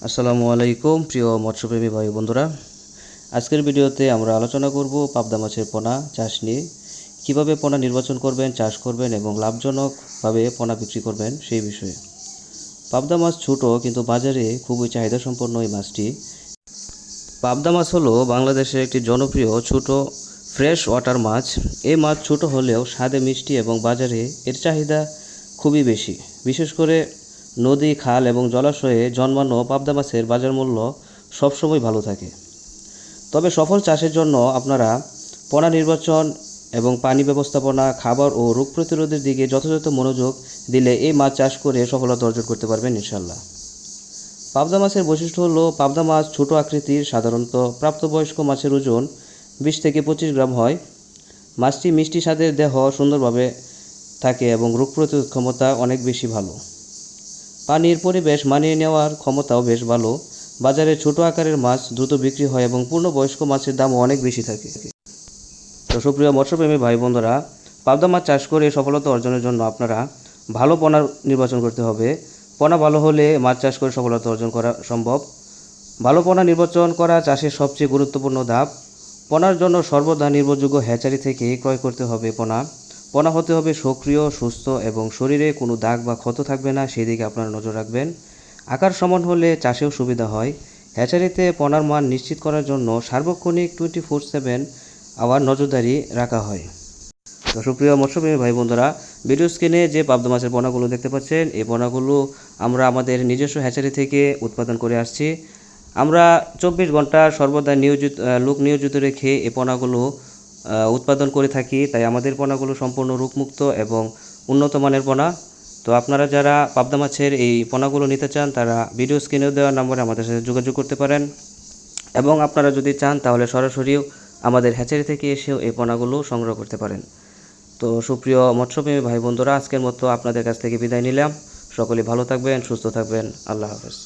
আসসালামু আলাইকুম প্রিয় মৎস্যপ্রেমী ভাই বন্ধুরা। আজকের ভিডিওতে আমরা আলোচনা করব পাবদা মাছের পোনা চাষ নিয়ে। কীভাবে পোনা নির্বাচন করবেন, চাষ করবেন এবং লাভজনকভাবে পোনা বিক্রি করবেন সেই বিষয়ে। পাবদা মাছ ছোট কিন্তু বাজারে খুবই চাহিদা সম্পন্ন এই মাছটি। পাবদা মাছ হলো বাংলাদেশের একটি জনপ্রিয় ছোট ফ্রেশ ওয়াটার মাছ। এই মাছ ছোট হলেও স্বাদে মিষ্টি এবং বাজারে এর চাহিদা খুবই বেশি। বিশেষ করে নদী, খাল এবং জলাশয়ে জন্মানো পাবদা মাছের বাজার মূল্য সবসময় ভালো থাকে। তবে সফল চাষের জন্য আপনারা পোনা নির্বাচন এবং পানি ব্যবস্থাপনা, খাবার ও রোগ প্রতিরোধের দিকে যথাযথ মনোযোগ দিলে এই মাছ চাষ করে সফলতা অর্জন করতে পারবেন ইনশাল্লাহ। পাবদা মাছের বৈশিষ্ট্য হলো পাবদা মাছ ছোট আকৃতির, সাধারণত প্রাপ্তবয়স্ক মাছের ওজন 20 থেকে 25 গ্রাম হয়। মাছটি মিষ্টি স্বাদের, দেহ সুন্দরভাবে থাকে এবং রোগ প্রতিরোধ ক্ষমতা অনেক বেশি ভালো। পানির পরিবেশ মানিয়ে নেওয়ার ক্ষমতাও বেশ ভালো। বাজারে ছোট আকারের মাছ দ্রুত বিক্রি হয় এবং পূর্ণবয়স্ক মাছের দামও অনেক বেশি থাকে। তো সুপ্রিয় মৎস্যপ্রেমী ভাই বন্ধুরা, পাবদা মাছ চাষ করে সফলতা অর্জনের জন্য আপনারা ভালো পোনা নির্বাচন করতে হবে। পোনা ভালো হলে মাছ চাষ করে সফলতা অর্জন করা সম্ভব। ভালো পোনা নির্বাচন করা চাষের সবচেয়ে গুরুত্বপূর্ণ ধাপ। পোনার জন্য সর্বদা নির্ভরযোগ্য হ্যাচারি থেকে ক্রয় করতে হবে পোনা। পোনা হতে হবে সক্রিয়, সুস্থ এবং শরীরে কোনো দাগ বা ক্ষত থাকবে না, সেই দিকে আপনারা নজর রাখবেন। আকার সমান হলে চাষেও সুবিধা হয়। হ্যাচারিতে পোনার মান নিশ্চিত করার জন্য সার্বক্ষণিক 24/7 আবার নজরদারি রাখা হয়। তো সুপ্রিয় মৎস্যপ্রেমী ভাই বন্ধুরা, ভিডিও স্ক্রিনে যে পাবদা মাছের পোনাগুলো দেখতে পাচ্ছেন, এই পোনাগুলো আমরা আমাদের নিজস্ব হ্যাচারি থেকে উৎপাদন করে আসছি। আমরা 24 ঘন্টা সর্বদা লোক নিয়োজিত রেখে এই পোনাগুলো উৎপাদন করে থাকি। তাই আমাদের পোনাগুলো সম্পূর্ণ রোগমুক্ত এবং উন্নত মানের পোনা। তো আপনারা যারা পাবদা মাছের এই পোনাগুলো নিতে চান, তারা ভিডিও স্ক্রিনে দেওয়া নম্বরে আমাদের সাথে যোগাযোগ করতে পারেন এবং আপনারা যদি চান তাহলে সরাসরিও আমাদের হ্যাচারি থেকে এসেও এই পোনাগুলো সংগ্রহ করতে পারেন। তো সুপ্রিয় মৎস্যপ্রেমী ভাই বন্ধুরা, আজকের মতো আপনাদের কাছ থেকে বিদায় নিলাম। সকলে ভালো থাকবেন, সুস্থ থাকবেন। আল্লাহ হাফেজ।